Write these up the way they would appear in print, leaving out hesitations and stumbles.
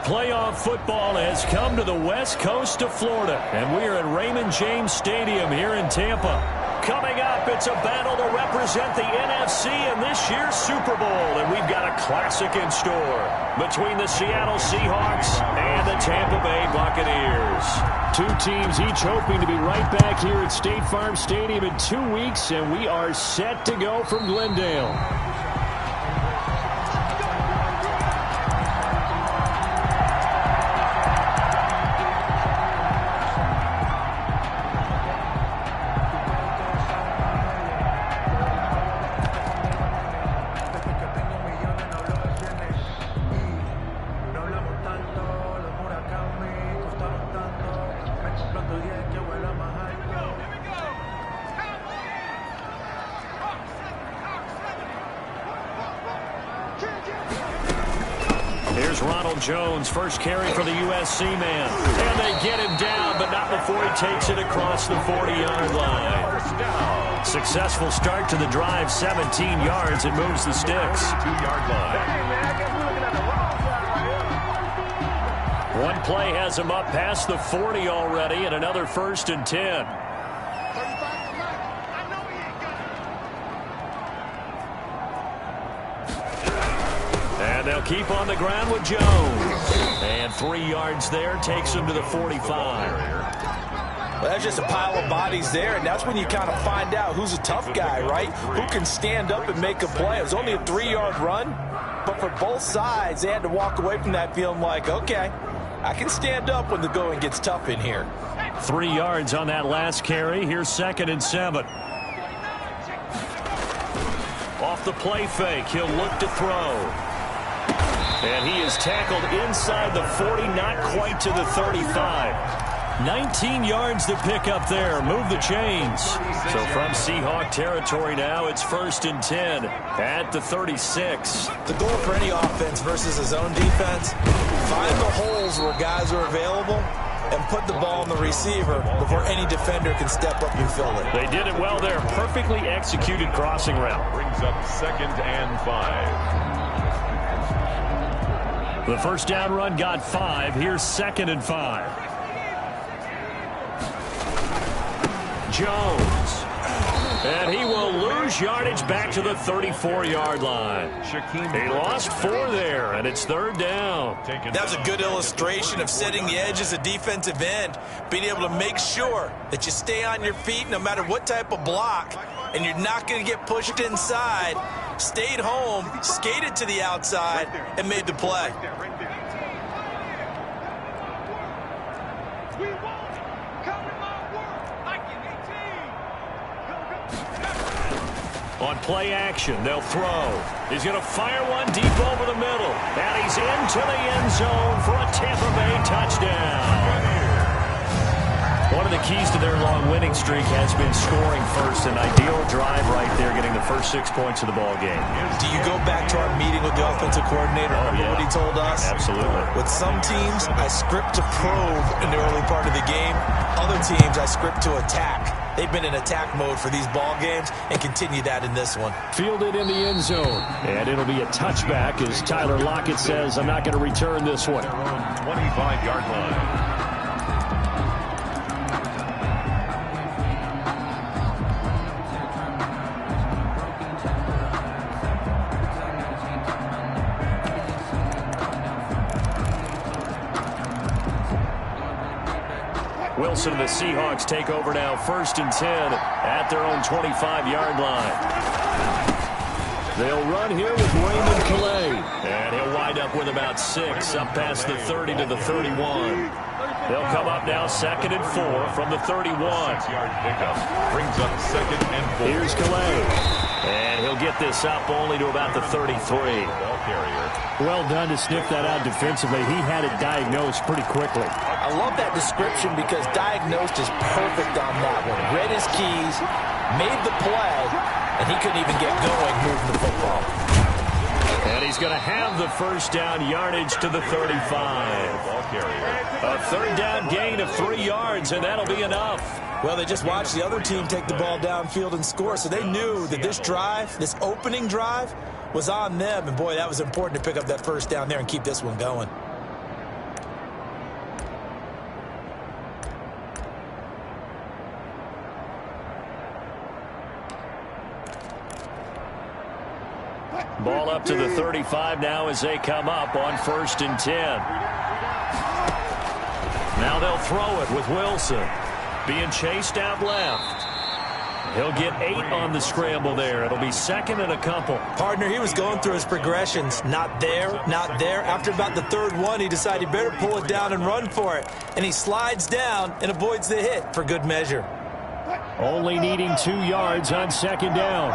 Playoff football has come to the west coast of Florida, and we are at Raymond James Stadium here in Tampa. Coming up, it's a battle to represent the NFC in this year's Super Bowl, and we've got a classic in store between the Seattle Seahawks and the Tampa Bay Buccaneers. Two teams each hoping to be right back here at State Farm Stadium in 2 weeks, and we are set to go from Glendale. Here's Ronald Jones, first carry for the USC man. And they get him down, but not before he takes it across the 40-yard line. Successful start to the drive, 17 yards. It moves the sticks. 2-yard line. One play has him up past the 40 already, and another 1st and 10. And they'll keep on the ground with Jones. And 3 yards there takes him to the 45. Well, that's just a pile of bodies there, and that's when you kind of find out who's a tough guy, right? Who can stand up and make a play. It was only a 3-yard run, but for both sides, they had to walk away from that feeling like, okay, I can stand up when the going gets tough in here. 3 yards on that last carry. Here's 2nd and 7. Off the play fake, he'll look to throw. And he is tackled inside the 40, not quite to the 35. 19 yards to pick up there. Move the chains. So from Seahawk territory now, it's 1st and 10 at the 36. The goal for any offense versus his own defense, find the holes where guys are available and put the ball on the receiver before any defender can step up and fill it. They did it well there. Perfectly executed crossing route. Brings up 2nd and 5. The first down run got 5. Here's 2nd and 5. Jones. And he will lose yardage back to the 34-yard line. He lost 4 there, and it's 3rd down. That was a good illustration of setting the edge as a defensive end, being able to make sure that you stay on your feet no matter what type of block, and you're not going to get pushed inside. Stayed home, skated to the outside, and made the play. On play action, they'll throw. He's going to fire one deep over the middle. And he's into the end zone for a Tampa Bay touchdown. One of the keys to their long winning streak has been scoring first. An ideal drive right there, getting the first 6 points of the ball game. Do you go back to our meeting with the offensive coordinator? Remember what he told us? Absolutely. With some teams, I script to probe in the early part of the game. Other teams, I script to attack. They've been in attack mode for these ball games and continue that in this one. Fielded in the end zone. And it'll be a touchback as Tyler Lockett says, I'm not going to return this one. 25-yard line. Wilson and the Seahawks take over now, 1st and 10 at their own 25-yard line. They'll run here with Raymond Calais. And he'll wind up with about 6 up past the 30 to the 31. They'll come up now 2nd and 4 from the 31. 6-yard pickup brings up 2nd and 4. Here's Calais. And he'll get this up only to about the 33. Ball carrier. Well done to sniff that out defensively. He had it diagnosed pretty quickly. I love that description because diagnosed is perfect on that one. Read his keys, made the play, and he couldn't even get going moving the football. And he's going to have the first down yardage to the 35. Ball carrier. A 3rd down gain of 3 yards, and that'll be enough. Well, they just watched the other team take the ball downfield and score, so they knew that this drive, this opening drive, was on them. And, boy, that was important to pick up that first down there and keep this one going. Ball up to the 35 now as they come up on 1st and 10. Now they'll throw it with Wilson. Being chased out left. He'll get 8 on the scramble there. It'll be 2nd and a couple. Partner, he was going through his progressions. Not there, not there. After about the 3rd one, he decided he better pull it down and run for it. And he slides down and avoids the hit for good measure. Only needing 2 yards on 2nd down.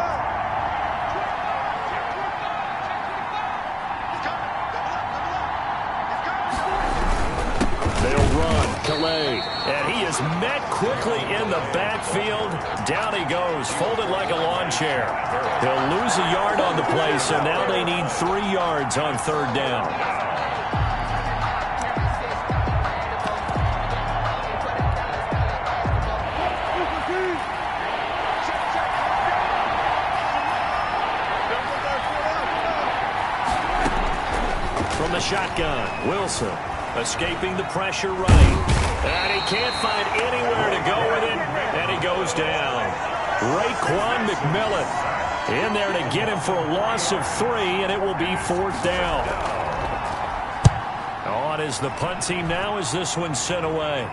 They'll run. Calais. And he is met quickly in the backfield. Down he goes, folded like a lawn chair. He'll lose a yard on the play, so now they need 3 yards on 3rd down. From the shotgun, Wilson escaping the pressure right. And he can't find anywhere to go with it, and he goes down. Raekwon McMillan in there to get him for a loss of 3, and it will be 4th down. On is the punt team now as this one's sent away.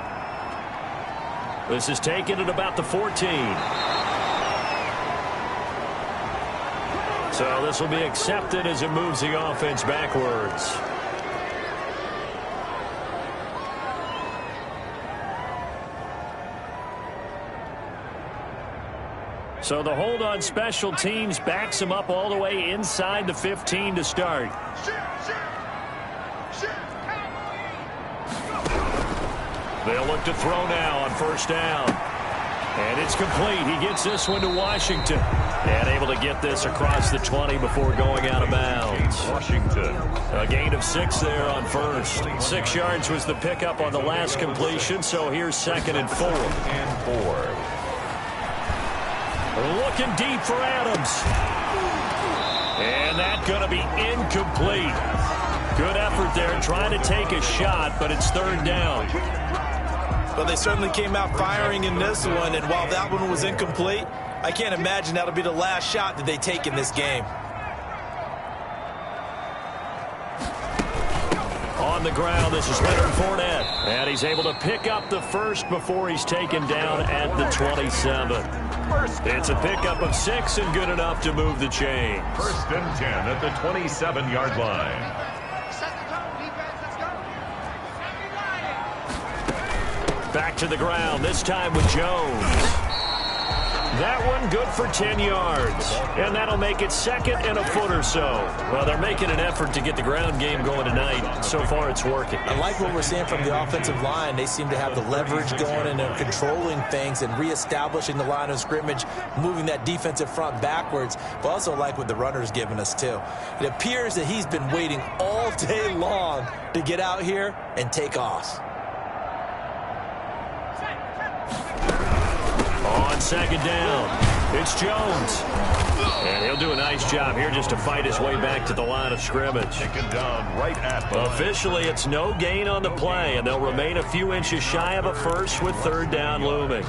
This is taken at about the 14. So this will be accepted as it moves the offense backwards. So the hold on special teams backs him up all the way inside the 15 to start. They'll look to throw now on 1st down. And it's complete. He gets this one to Washington. And able to get this across the 20 before going out of bounds. Washington. A gain of 6 there on 1st. 6 yards was the pickup on the last completion. So here's 2nd and 4. And 4. Looking deep for Adams. And that's going to be incomplete. Good effort there trying to take a shot, but it's 3rd down. Well, they certainly came out firing in this one, and while that one was incomplete, I can't imagine that'll be the last shot that they take in this game. On the ground, this is Leonard Fournette. And he's able to pick up the 1st before he's taken down at the 27. It's a pickup of 6 and good enough to move the chains. 1st and 10 at the 27-yard line. Back to the ground, this time with Jones. That one good for 10 yards. And that'll make it 2nd and a foot or so. Well, they're making an effort to get the ground game going tonight. So far, it's working. I like what we're seeing from the offensive line. They seem to have the leverage going, and they're controlling things and reestablishing the line of scrimmage, moving that defensive front backwards. But also like what the runner's giving us, too. It appears that he's been waiting all day long to get out here and take off. On 2nd down, it's Jones. And he'll do a nice job here just to fight his way back to the line of scrimmage. Taken down right at the line. Officially, it's no gain on the play, and they'll remain a few inches shy of a 1st with 3rd down looming.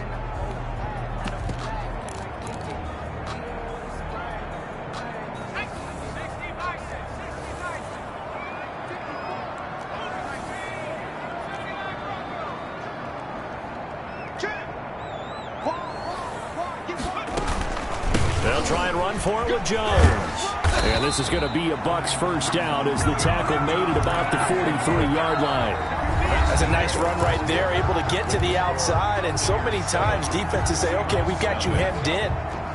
They'll try and run for it with Jones. And this is going to be a Bucs 1st down as the tackle made it about the 43-yard line. That's a nice run right there, able to get to the outside. And so many times defenses say, okay, we've got you hemmed in.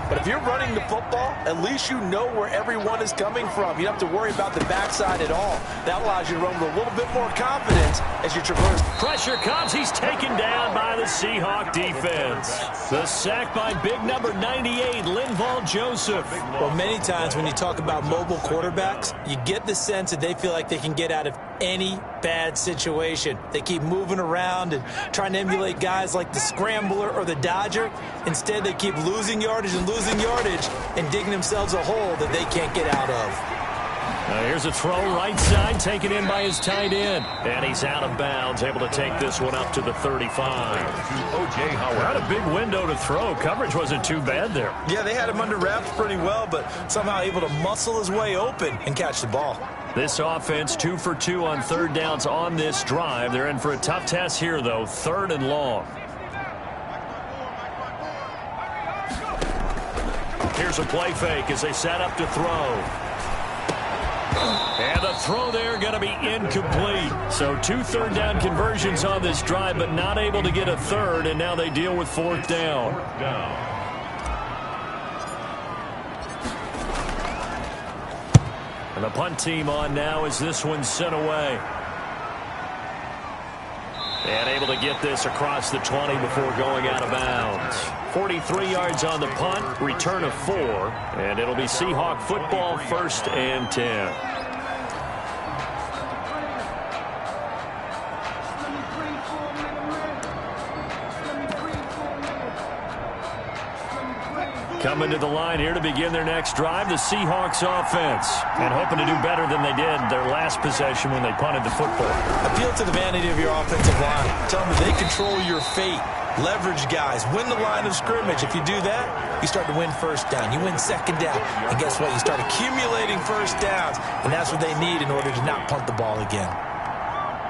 But if you're running the football, at least you know where everyone is coming from. You don't have to worry about the backside at all. That allows you to run with a little bit more confidence as you traverse. Pressure comes. He's taken down by the Seahawk defense. The sack by big number 98, Linval Joseph. Well, many times when you talk about mobile quarterbacks, you get the sense that they feel like they can get out of any bad situation. They keep moving around and trying to emulate guys like the Scrambler or the Dodger. Instead, they keep losing yardage and digging themselves a hole that they can't get out of. Here's a throw right side, taken in by his tight end. And he's out of bounds, able to take this one up to the 35. O.J. Howard. Not a big window to throw. Coverage wasn't too bad there. Yeah, they had him under wraps pretty well, but somehow able to muscle his way open and catch the ball. This offense 2 for 2 on third downs on this drive. They're in for a tough task here, though. 3rd and long. Here's a play fake as they set up to throw. And the throw there going to be incomplete. So 2 third down conversions on this drive, but not able to get a third, and now they deal with 4th down. And the punt team on now as this one's sent away. And able to get this across the 20 before going out of bounds. 43 yards on the punt, return of 4, and it'll be Seahawk football, 1st and 10. Coming to the line here to begin their next drive, the Seahawks offense. And hoping to do better than they did their last possession when they punted the football. Appeal to the vanity of your offensive line. Tell them they control your fate. Leverage guys. Win the line of scrimmage. If you do that, you start to win 1st down. You win 2nd down. And guess what? You start accumulating 1st downs. And that's what they need in order to not punt the ball again.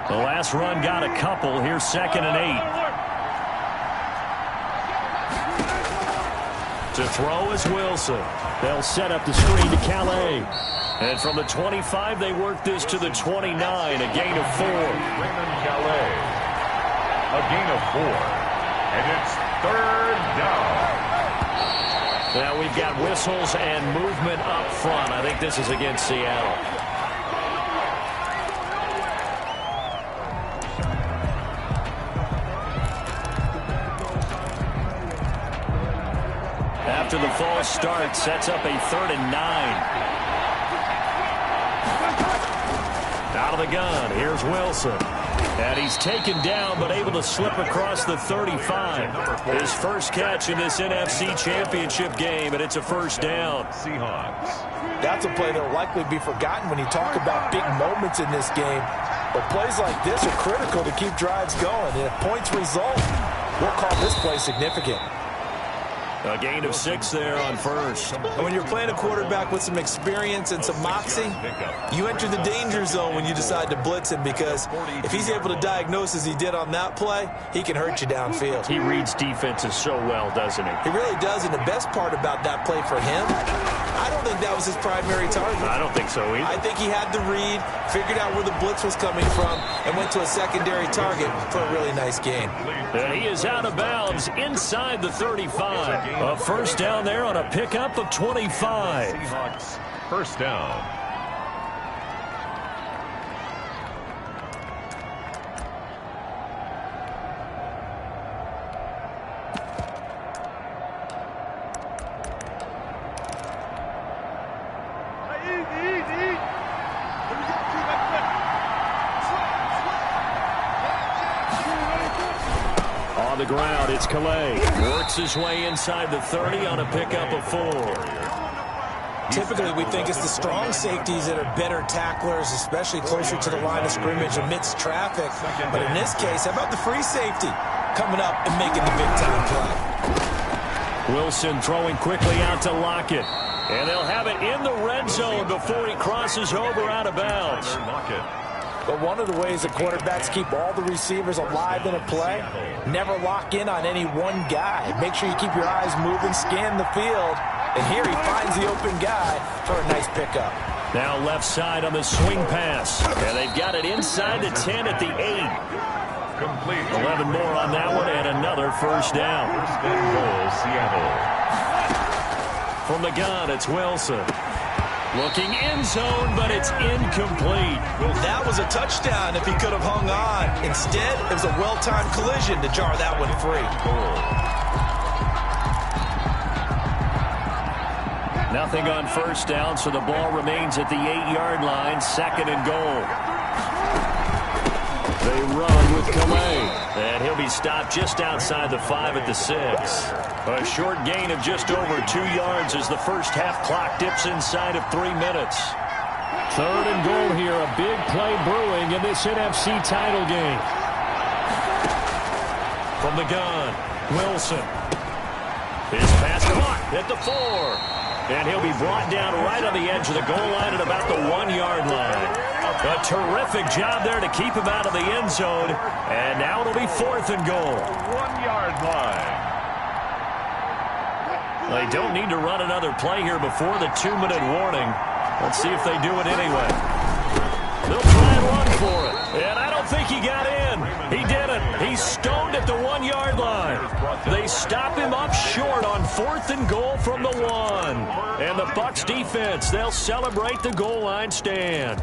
The last run got a couple. Here's 2nd and 8. To throw is Wilson. They'll set up the screen to Calais. And from the 25, they work this to the 29, a gain of 4. Raymond Calais. A gain of 4. And it's 3rd down. Now we've got whistles and movement up front. I think this is against Seattle. After the false start, sets up a 3rd and 9. Out of the gun, here's Wilson. And he's taken down, but able to slip across the 35. His first catch in this NFC Championship game, and it's a 1st down. Seahawks. That's a play that will likely be forgotten when you talk about big moments in this game. But plays like this are critical to keep drives going. And if points result, we'll call this play significant. A gain of 6 there on 1st. And when you're playing a quarterback with some experience and some moxie, you enter the danger zone when you decide to blitz him, because if he's able to diagnose as he did on that play, he can hurt you downfield. He reads defenses so well, doesn't he? He really does, and the best part about that play for him, I don't think that was his primary target. I don't think so either. I think he had the read, figured out where the blitz was coming from, and went to a secondary target for a really nice gain. And he is out of bounds inside the 35. A 1st down there on a pickup of 25. Seahawks 1st down. On the ground, it's Calais. Works his way inside the 30 on a pickup of 4. Typically, we think it's the strong safeties that are better tacklers, especially closer to the line of scrimmage amidst traffic. But in this case, how about the free safety coming up and making the big-time play? Wilson throwing quickly out to Lockett. And they'll have it in the red zone before he crosses over out of bounds. But one of the ways that quarterbacks keep all the receivers alive in a play, never lock in on any one guy. Make sure you keep your eyes moving, scan the field. And here he finds the open guy for a nice pickup. Now left side on the swing pass. And they've got it inside the 10 at the 8. Complete. 11 more on that one and another 1st down. 1st and goal, Seattle. From the gun, it's Wilson. Looking end zone, but it's incomplete. That was a touchdown if he could have hung on. Instead, it was a well-timed collision to jar that one free. Nothing on 1st down, so the ball remains at the 8-yard line, 2nd and goal. They run with Calais, and he'll be stopped just outside the 5 at the 6. A short gain of just over 2 yards as the first half clock dips inside of 3 minutes. Third and goal here. A big play brewing in this NFC title game. From the gun, Wilson. His pass caught at the 4. And he'll be brought down right on the edge of the goal line at about the 1-yard line. A terrific job there to keep him out of the end zone. And now it'll be 4th and goal. 1-yard line. They don't need to run another play here before the 2-minute warning. Let's see if they do it anyway. They'll try and run for it. And I don't think he got in. He didn't. He's stoned at the 1-yard line. They stop him up short on 4th and goal from the 1. And the Bucs defense, they'll celebrate the goal line stand.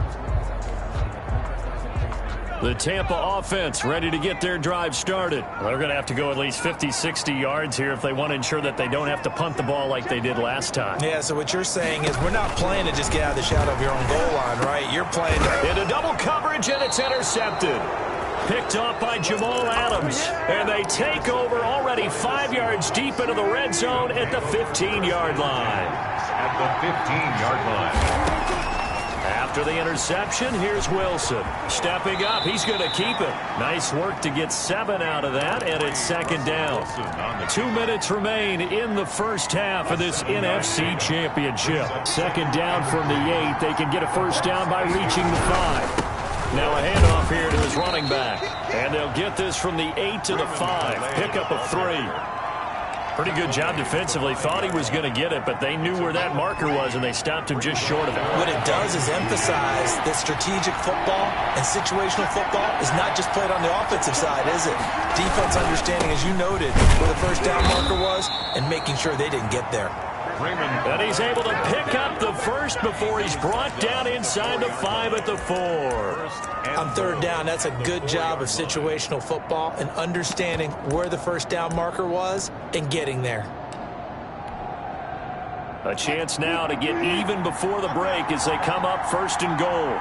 The Tampa offense ready to get their drive started. They're going to have to go at least 50, 60 yards here if they want to ensure that they don't have to punt the ball like they did last time. Yeah, so what you're saying is we're not playing to just get out of the shadow of your own goal line, right? You're playing into double coverage, and it's intercepted. Picked off by Jamal Adams. And they take over already 5 yards deep into the red zone at the 15-yard line. At the 15-yard line. After the interception, here's Wilson. Stepping up, he's going to keep it. Nice work to get 7 out of that, and it's 2nd down. 2 minutes remain in the first half of this NFC Championship. 2nd down from the 8. They can get a first down by reaching the 5. Now a handoff here to his running back. And they'll get this from the 8 to the 5. Pickup of 3. Pretty good job defensively. Thought he was going to get it, but they knew where that marker was, and they stopped him just short of it. What it does is emphasize that strategic football and situational football is not just played on the offensive side, is it? Defense understanding, as you noted, where the first down marker was and making sure they didn't get there. And he's able to pick up the first before he's brought down inside the 5 at the 4. On 3rd down, that's a good job of situational football and understanding where the first down marker was and getting there. A chance now to get even before the break as they come up 1st and goal.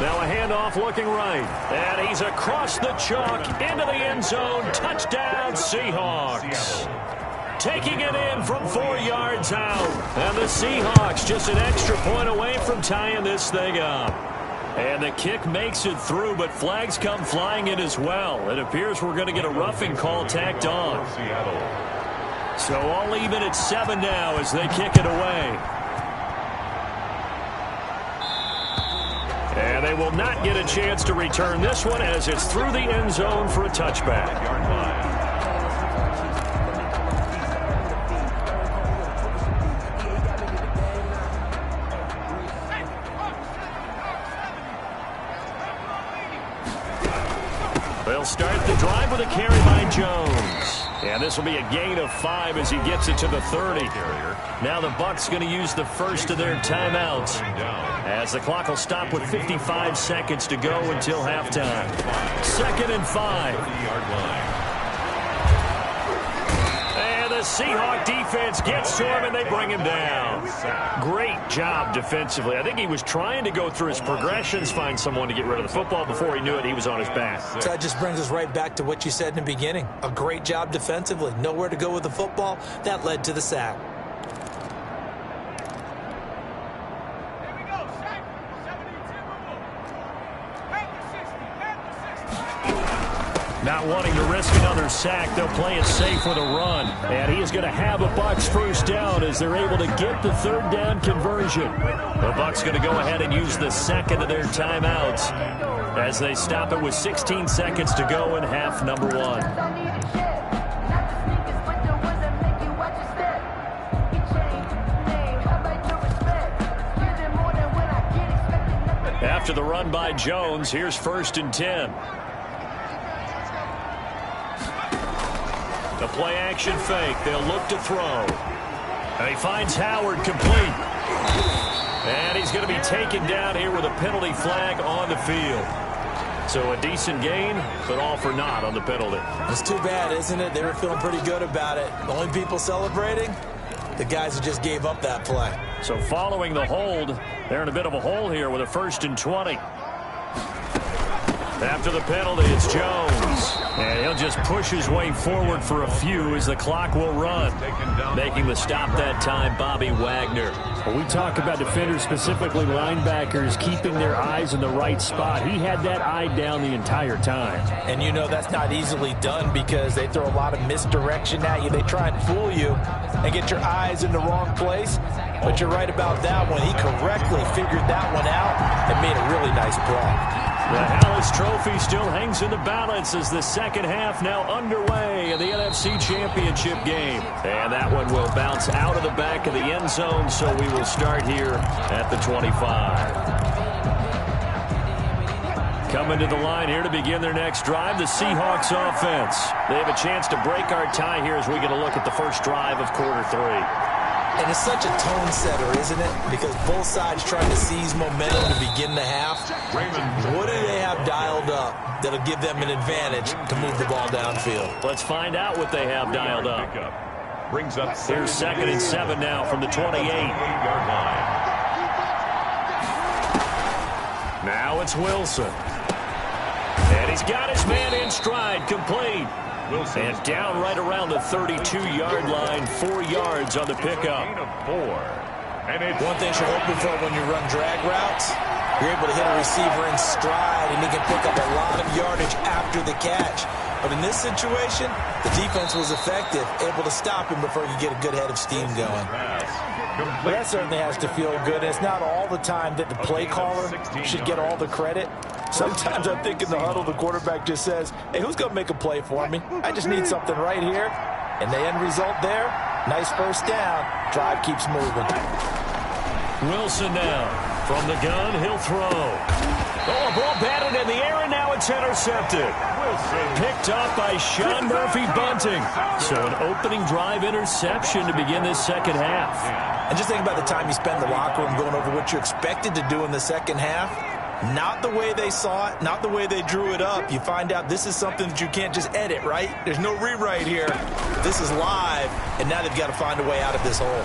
Now a handoff looking right. And he's across the chalk into the end zone. Touchdown, Seahawks. Taking it in from 4 yards out. And the Seahawks just an extra point away from tying this thing up. And the kick makes it through, but flags come flying in as well. It appears we're going to get a roughing call tacked on. So all even at 7 now as they kick it away. And they will not get a chance to return this one as it's through the end zone for a touchback. They'll start the drive with a carry by Jones. And this will be a gain of 5 as he gets it to the 30. Now the Bucs going to use the first of their timeouts as the clock will stop with 55 seconds to go until halftime. 2nd and 5. And the Seahawk defense gets to him and they bring him down. Great job defensively. I think he was trying to go through his progressions, find someone to get rid of the football. Before he knew it, he was on his back. So that just brings us right back to what you said in the beginning. A great job defensively. Nowhere to go with the football. That led to the sack. Not wanting to risk another sack, they'll play it safe with a run. And he is going to have a Bucs first down as they're able to get the 3rd down conversion. The Bucs going to go ahead and use the 2nd of their timeouts as they stop it with 16 seconds to go in half number 1. After the run by Jones, here's 1st and 10. The play-action fake. They'll look to throw. And he finds Howard complete. And he's going to be taken down here with a penalty flag on the field. So a decent gain, but all for naught on the penalty. It's too bad, isn't it? They were feeling pretty good about it. The only people celebrating, the guys who just gave up that play. So following the hold, they're in a bit of a hole here with a 1st and 20. After the penalty, it's Jones. And he'll just push his way forward for a few as the clock will run. Making the stop that time, Bobby Wagner. Well, we talk about defenders, specifically linebackers, keeping their eyes in the right spot. He had that eye down the entire time. And you know that's not easily done because they throw a lot of misdirection at you. They try and fool you and get your eyes in the wrong place. But you're right about that one. He correctly figured that one out and made a really nice play. The Hallis Trophy still hangs in the balance as the second half now underway in the NFC Championship game. And that one will bounce out of the back of the end zone, so we will start here at the 25. Coming to the line here to begin their next drive, the Seahawks offense. They have a chance to break our tie here as we get a look at the first drive of quarter 3. And it's such a tone setter, isn't it? Because both sides trying to seize momentum to begin the half. What do they have dialed up that'll give them an advantage to move the ball downfield? Let's find out what they have dialed up. Brings up Here's 2nd and 7 now from the 28-yard line. Now it's Wilson. And he's got his man in stride, complete. And down right around the 32-yard line, 4 yards on the pickup. One thing you're hoping for when you run drag routes, you're able to hit a receiver in stride, and he can pick up a lot of yardage after the catch. But in this situation, the defense was effective, able to stop him before you get a good head of steam going. But that certainly has to feel good. It's not all the time that the play caller should get all the credit. Sometimes I think in the huddle, the quarterback just says, hey, who's going to make a play for me? I just need something right here. And the end result there, nice first down. Drive keeps moving. Wilson now. From the gun, he'll throw. Oh, a ball batted in the air, and now it's intercepted. Picked up by Sean Murphy-Bunting. So an opening drive interception to begin this second half. And just think about the time you spend in the locker room going over what you expected to do in the second half. Not the way they saw it, not the way they drew it up. You find out this is something that you can't just edit, right? There's no rewrite here. This is live, and now they've got to find a way out of this hole.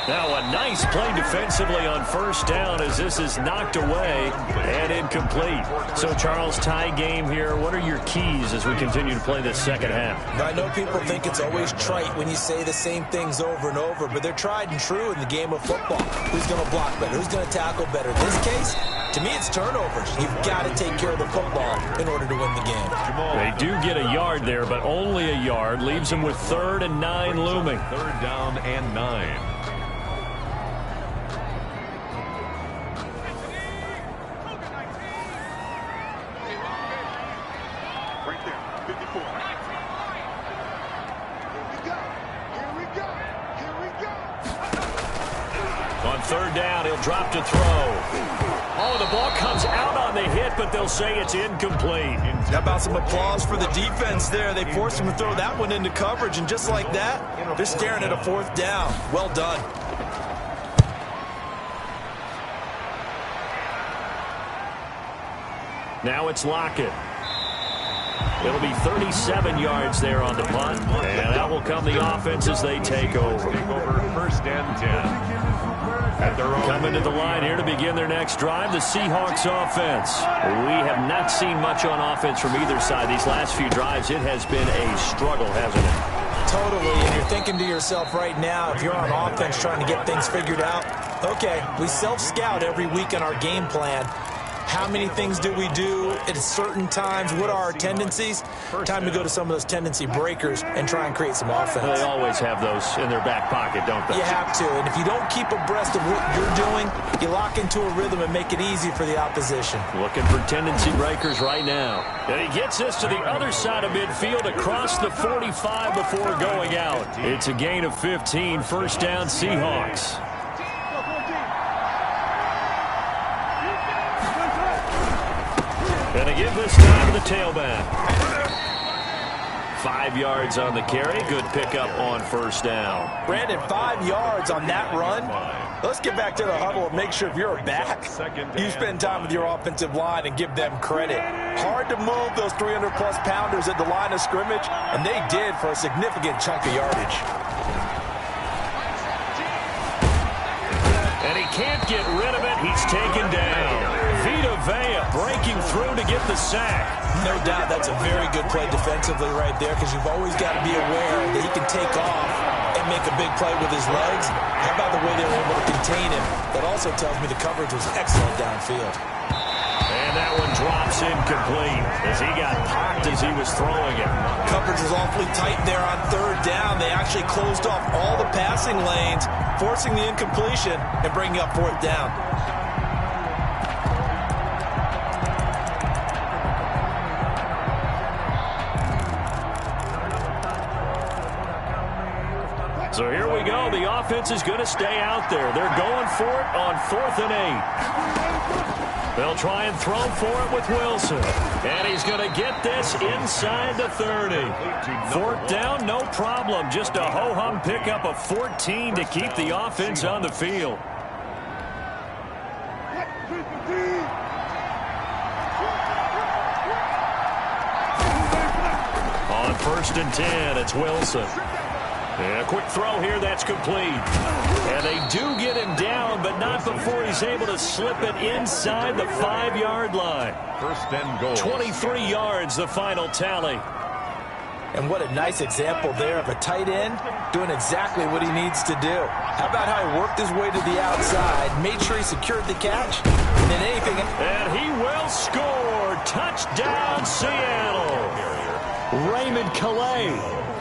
Now a nice play defensively on first down as this is knocked away and incomplete. So, Charles, tie game here. What are your keys as we continue to play this second half? Now, I know people think it's always trite when you say the same things over and over, but they're tried and true in the game of football. Who's going to block better? Who's going to tackle better? In this case, to me, it's turnovers. You've got to take care of the football in order to win the game. They do get a yard there, but only a yard. Leaves them with 3rd and 9 looming. 3rd down and 9. On 3rd down, he'll drop to throw. Oh, the ball comes out on the hit, but they'll say it's incomplete. How about some applause for the defense there? They forced him to throw that one into coverage, and just like that, they're staring at a 4th down. Well done. Now it's Lockett. It'll be 37 yards there on the punt, and that will come the offense as they take over. 1st and 10. Coming to the line here to begin their next drive, the Seahawks offense. We have not seen much on offense from either side. These last few drives, it has been a struggle, hasn't it? Totally, and you're thinking to yourself right now, if you're on offense trying to get things figured out, okay, we self-scout every week in our game plan. How many things do we do at certain times? What are our tendencies? Time to go to some of those tendency breakers and try and create some offense. They always have those in their back pocket, don't they? You have to, and if you don't keep abreast of what you're doing, you lock into a rhythm and make it easy for the opposition. Looking for tendency breakers right now. And he gets this to the other side of midfield across the 45 before going out. It's a gain of 15, 1st down Seahawks. And again this time to the tailback. 5 yards on the carry. Good pickup on 1st down. Brandon, 5 yards on that run. Let's get back to the huddle and make sure if you're a back, you spend time with your offensive line and give them credit. Hard to move those 300-plus pounders at the line of scrimmage, and they did for a significant chunk of yardage. And he can't get rid of it. He's taken down. Vita Vea breaking through to get the sack. No doubt that's a very good play defensively right there, because you've always got to be aware that he can take off and make a big play with his legs. How about the way they were able to contain him? That also tells me the coverage was excellent downfield. And that one drops incomplete as he got popped as he was throwing it. Coverage was awfully tight there on third down. They actually closed off all the passing lanes, forcing the incompletion and bringing up fourth down. So here we go. The offense is going to stay out there. They're going for it on 4th and 8. They'll try and throw for it with Wilson. And he's going to get this inside the 30. 4th down, no problem. Just a ho-hum pickup of 14 to keep the offense on the field. On 1st and 10, it's Wilson. And a quick throw here, that's complete. And they do get him down, but not before he's able to slip it inside the 5-yard line. 1st and goal. 23 yards, the final tally. And what a nice example there of a tight end doing exactly what he needs to do. How about how he worked his way to the outside, made sure he secured the catch, and then anything. And he will score. Touchdown, Seattle. Raymond Calais,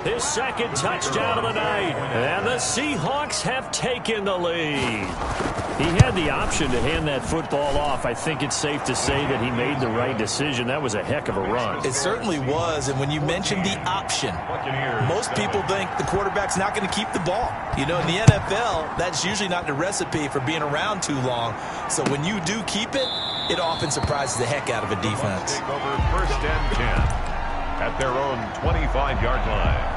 his second touchdown of the night. And the Seahawks have taken the lead. He had the option to hand that football off. I think it's safe to say that he made the right decision. That was a heck of a run. It certainly was. And when you mentioned the option, most people think the quarterback's not going to keep the ball. You know, in the NFL, that's usually not the recipe for being around too long. So when you do keep it, it often surprises the heck out of a defense. Take over 1st and 10 at their own 25-yard line.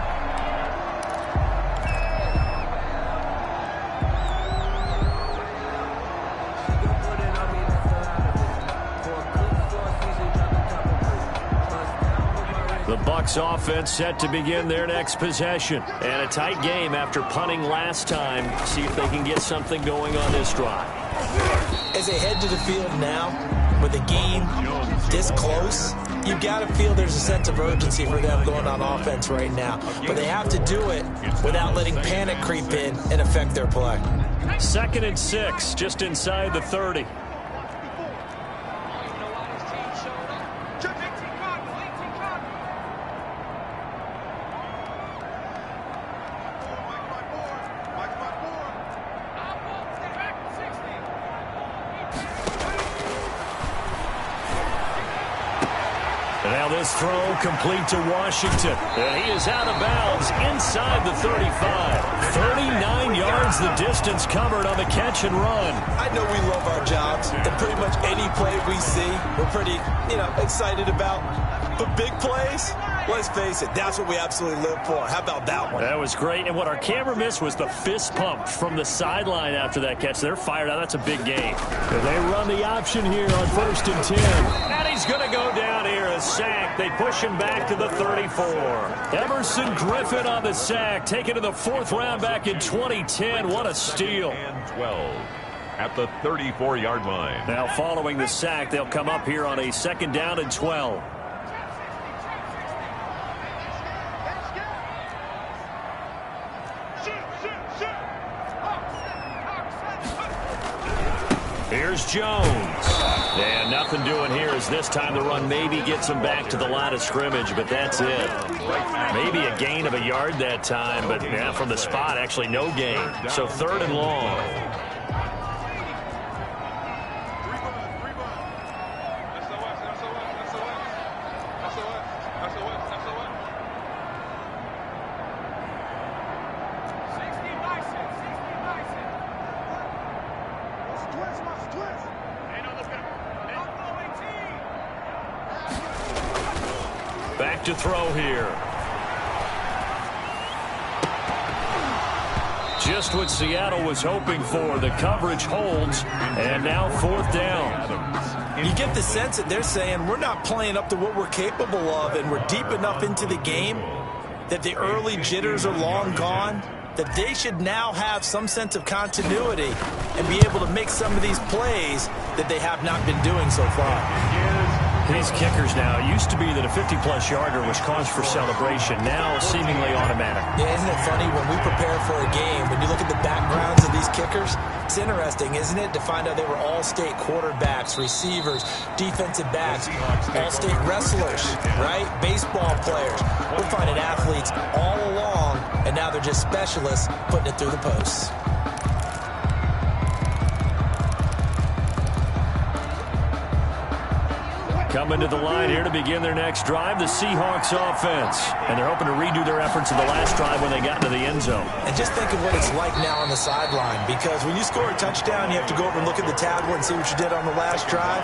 The Bucs offense set to begin their next possession. And a tight game after punting last time. See if they can get something going on this drive. As they head to the field now, with the game this close, you've got to feel there's a sense of urgency for them going on offense right now. But they have to do it without letting panic creep in and affect their play. 2nd and 6, just inside the 30. Now this throw complete to Washington. And he is out of bounds inside the 35. 39 yards the distance covered on the catch and run. I know we love our jobs, and pretty much any play we see, we're pretty, excited about. But big plays, let's face it, that's what we absolutely live for. How about that one? That was great. And what our camera missed was the fist pump from the sideline after that catch. They're fired out. That's a big game. And they run the option here on 1st and 10. And he's going to go down here. A sack. They push him back to the 34. Emerson Griffin on the sack. Taken to the 4th round back in 2010. What a steal. And 12 at the 34-yard line. Now following the sack, they'll come up here on a 2nd down and 12. Here's Jones. And nothing doing here as this time the run maybe gets him back to the line of scrimmage, but that's it. Maybe a gain of a yard that time, but from the spot, actually no gain. So 3rd and long. Back to throw here. Just what Seattle was hoping for. The coverage holds, and now 4th down. You get the sense that they're saying we're not playing up to what we're capable of, and we're deep enough into the game that the early jitters are long gone. that they should now have some sense of continuity and be able to make some of these plays that they have not been doing so far. These kickers now, it used to be that a 50-plus yarder was cause for celebration, now seemingly automatic. Yeah, isn't it funny when we prepare for a game, when you look at the backgrounds of these kickers, it's interesting, isn't it, to find out they were all-state quarterbacks, receivers, defensive backs, all-state wrestlers, right? Baseball players. We're finding athletes all along, and now they're just specialists putting it through the posts. Coming to the line here to begin their next drive, the Seahawks offense. And they're hoping to redo their efforts in the last drive when they got into the end zone. And just think of what it's like now on the sideline, because when you score a touchdown, you have to go over and look at the tablet and see what you did on the last drive.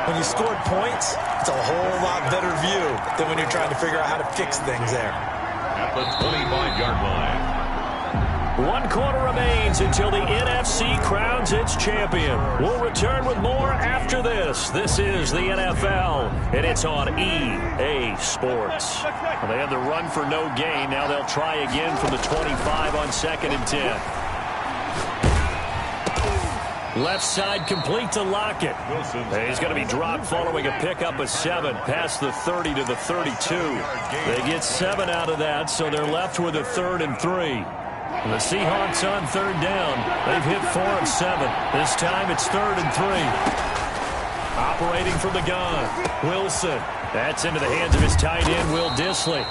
When you scored points, it's a whole lot better view than when you're trying to figure out how to fix things there. At the 25-yard line. 1 quarter remains until the NFC crowns its champion. We'll return with more after this. This is the NFL, and it's on EA Sports. Well, they had the run for no gain. Now they'll try again from the 25 on 2nd and 10. Left side complete to Lockett. He's going to be dropped following a pickup of 7 past the 30 to the 32. They get 7 out of that, so they're left with a 3rd and 3. The Seahawks on 3rd down. They've hit 4 of 7. This time it's 3rd and 3. Operating from the gun, Wilson. That's into the hands of his tight end, Will Dissly.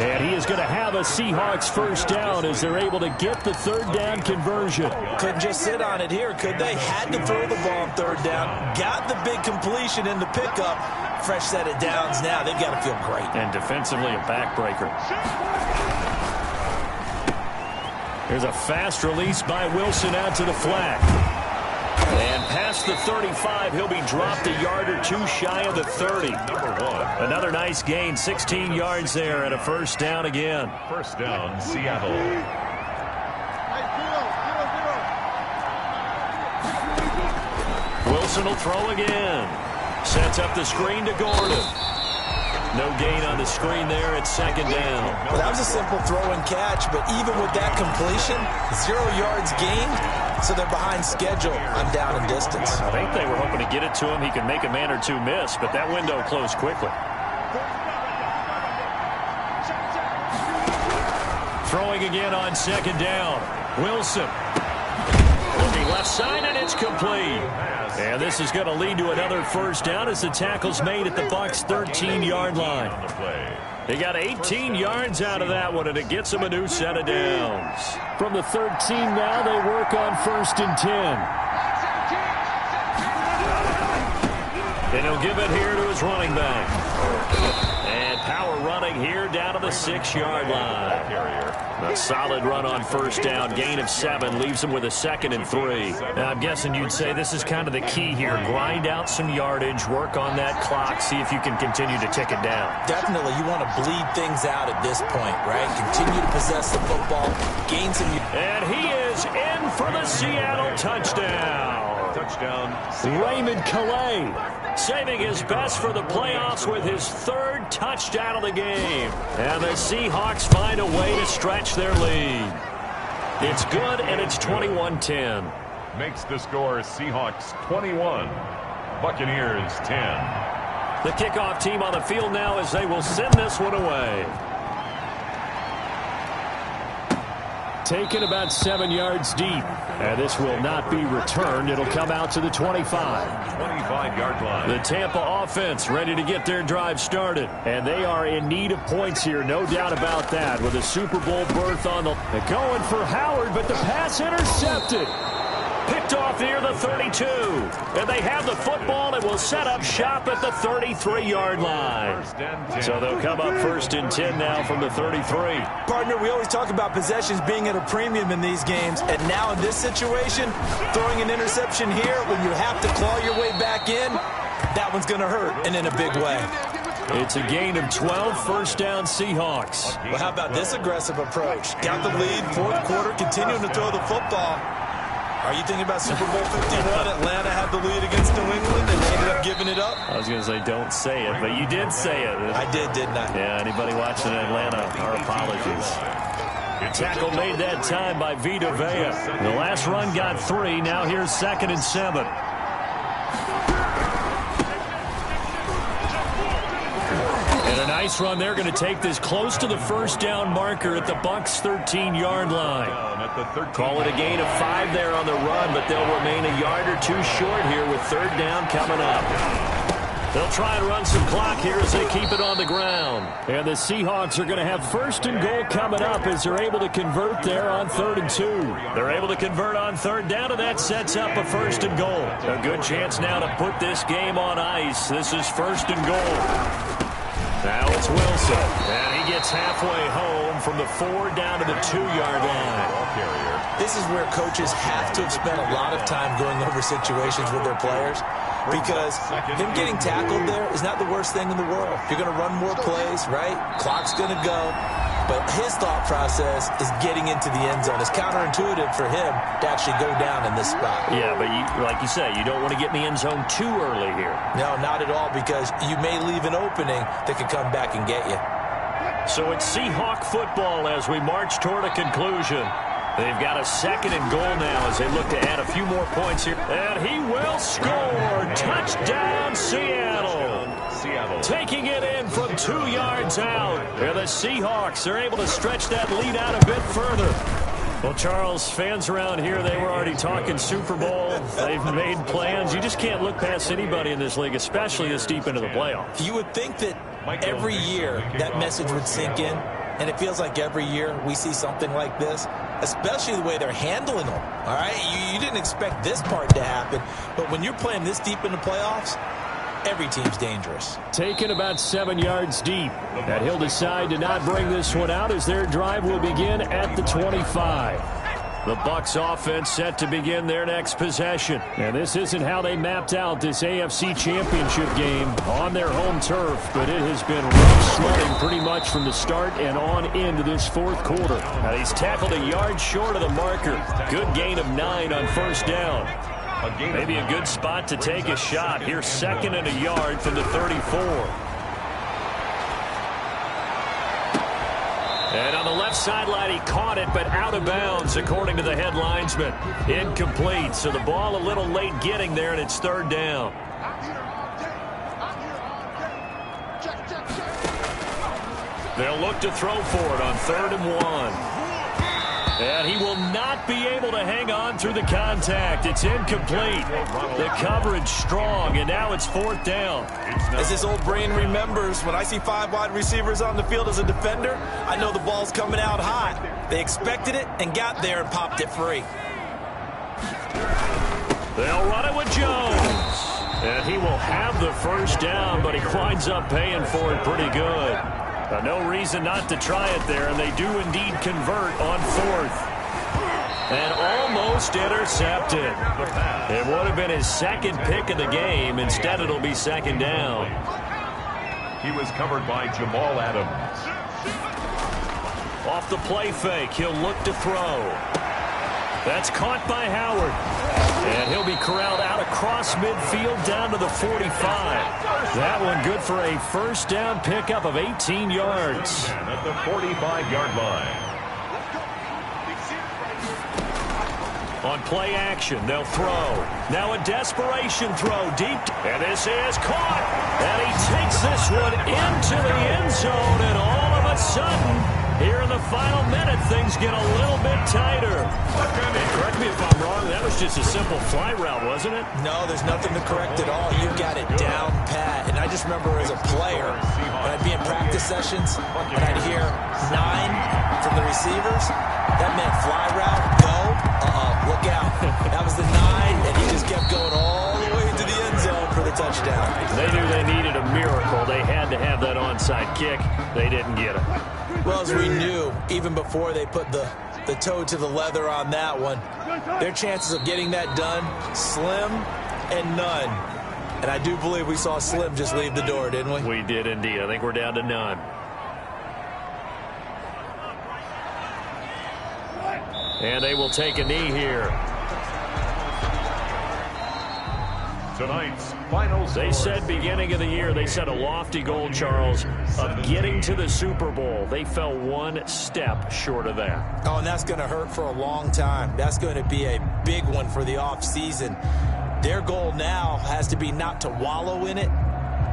And he is going to have a Seahawks first down as they're able to get the 3rd down conversion. Couldn't just sit on it here, could they? Had to throw the ball on 3rd down. Got the big completion in the pickup. Fresh set of downs now. They've got to feel great. And defensively a backbreaker. There's a fast release by Wilson out to the flat. And past the 35, he'll be dropped a yard or 2 shy of the 30. Another nice gain, 16 yards there, and a first down again. First down, Seattle. Wilson will throw again. Sets up the screen to Gordon. No gain on the screen there at 2nd down. Well, that was a simple throw and catch, but even with that completion, 0 yards gained, so they're behind schedule on down and distance. I think they were hoping to get it to him. He could make a man or 2 miss, but that window closed quickly. Throwing again on 2nd down. Wilson. Looking left side, and it's complete. And this is going to lead to another first down as the tackle's made at the Bucs' 13-yard line. They got 18 yards out of that one, and it gets them a new set of downs. From the 13 now, they work on 1st and 10. And he'll give it here to his running back. And power running here down to the 6-yard line. A solid run on first down. Gain of 7 leaves him with a 2nd and 3. Now, I'm guessing you'd say this is kind of the key here. Grind out some yardage, work on that clock, see if you can continue to tick it down. Definitely. You want to bleed things out at this point, right? Continue to possess the football, gain some... And he is in for the Seattle touchdown. Touchdown, Raymond Calais saving his best for the playoffs with his 3rd touchdown of the game. And the Seahawks find a way to stretch their lead. It's good, and it's 21-10. makes the score Seahawks 21, Buccaneers 10. The kickoff team on the field now as they will send this one away. Taken about 7 yards deep. And this will not be returned. It'll come out to the 25. 25-yard line. The Tampa offense ready to get their drive started. And they are in need of points here, no doubt about that, with a Super Bowl berth on the... They're going for Howard, but the pass intercepted. Picked off near the 32. And they have the football and will set up shop at the 33-yard line. So they'll come up 1st and 10 now from the 33. Partner, we always talk about possessions being at a premium in these games. And now in this situation, throwing an interception here when you have to claw your way back in, that one's going to hurt, and in a big way. It's a gain of 12, first down Seahawks. Well, how about this aggressive approach? Got the lead, 4th quarter, continuing to throw the football. Are you thinking about Super Bowl 51? Atlanta had the lead against New England, and they ended up giving it up? I was going to say don't say it, but you did say it. I did, didn't I? Yeah, anybody watching Atlanta, our apologies. Tackle made that time by Vita Vea. The last run got 3. Now here's 2nd and 7. And a nice run. They're going to take this close to the first down marker at the Bucs' 13-yard line. Call it a gain of 5 there on the run, but they'll remain a yard or 2 short here with 3rd down coming up. They'll try and run some clock here as they keep it on the ground. And the Seahawks are going to have 1st and goal coming up as they're able to convert there on 3rd and 2. They're able to convert on 3rd down, and that sets up a 1st and goal. A good chance now to put this game on ice. This is 1st and goal. Now it's Wilson, and he gets halfway home from the 4 down to the 2-yard line. This is where coaches have to have spent a lot of time going over situations with their players, because him getting tackled there is not the worst thing in the world. You're going to run more plays, right? Clock's going to go. But his thought process is getting into the end zone. It's counterintuitive for him to actually go down in this spot. Yeah, but like you say, you don't want to get in the end zone too early here. No, not at all, because you may leave an opening that could come back and get you. So it's Seahawk football as we march toward a conclusion. They've got a 2nd and goal now as they look to add a few more points here. And he will score. Touchdown, Seattle. Taking it in from 2 yards out. And the Seahawks are able to stretch that lead out a bit further. Well, Charles, fans around here, they were already talking Super Bowl. They've made plans. You just can't look past anybody in this league, especially this deep into the playoffs. You would think that every year that message would sink in, and it feels like every year we see something like this, especially the way they're handling them. All right, you didn't expect this part to happen, but when you're playing this deep in the playoffs, every team's dangerous. Taken about 7 yards deep. And he'll decide to not bring this one out as their drive will begin at the 25. The Bucs offense set to begin their next possession. And this isn't how they mapped out this AFC Championship game on their home turf, but it has been rough sledding pretty much from the start and on into this 4th quarter. Now he's tackled a yard short of the marker. Good gain of 9 on 1st down. Maybe a good spot to take a shot. Here's 2nd and a yard from the 34. And on the left sideline, he caught it, but out of bounds, according to the head linesman. Incomplete, so the ball a little late getting there, and it's 3rd down. They'll look to throw for it on 3rd and 1. And he will not be able to hang on through the contact. It's incomplete. The coverage strong, and now it's 4th down. As his old brain remembers, when I see 5 wide receivers on the field as a defender, I know the ball's coming out hot. They expected it and got there and popped it free. They'll run it with Jones. And he will have the 1st down, but he winds up paying for it pretty good. No reason not to try it there, and they do indeed convert on 4th. And almost intercepted. It would have been his 2nd pick of the game. Instead, it'll be 2nd down. He was covered by Jamal Adams. Off the play fake, he'll look to throw. That's caught by Howard. And he'll be corralled out across midfield down to the 45. That one good for a 1st down pickup of 18 yards. At the 45-yard line. On play action, they'll throw. Now a desperation throw deep. And this is caught. And he takes this one into the end zone. And all of a sudden, here in the final minute, things get a little bit tighter. And correct me if I'm wrong, that was just a simple fly route, wasn't it? No, there's nothing to correct at all. You got it down pat. And I just remember as a player, when I'd be in practice sessions, and I'd hear 9 from the receivers, that meant fly route, go, look out. That was the 9, and he just kept going all the way to the end zone for the touchdown. They knew they needed a miracle. They had to have that onside kick. They didn't get it. Well, as we knew, even before they put the toe to the leather on that one, their chances of getting that done, slim and none. And I do believe we saw Slim just leave the door, didn't we? We did indeed. I think we're down to none. And they will take a knee here. tonight's final They score. said beginning of the year, they set a lofty goal, Charles, of getting to the Super Bowl. They fell one step short of that. Oh, and that's going to hurt for a long time. That's going to be a big one for the offseason. Their goal now has to be not to wallow in it,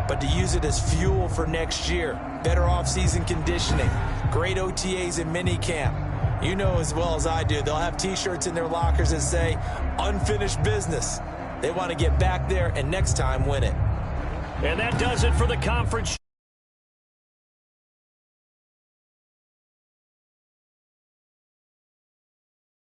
but to use it as fuel for next year. Better offseason conditioning, great OTAs and minicamp. You know as well as I do, they'll have T-shirts in their lockers that say, unfinished business. They want to get back there and next time win it. And that does it for the conference.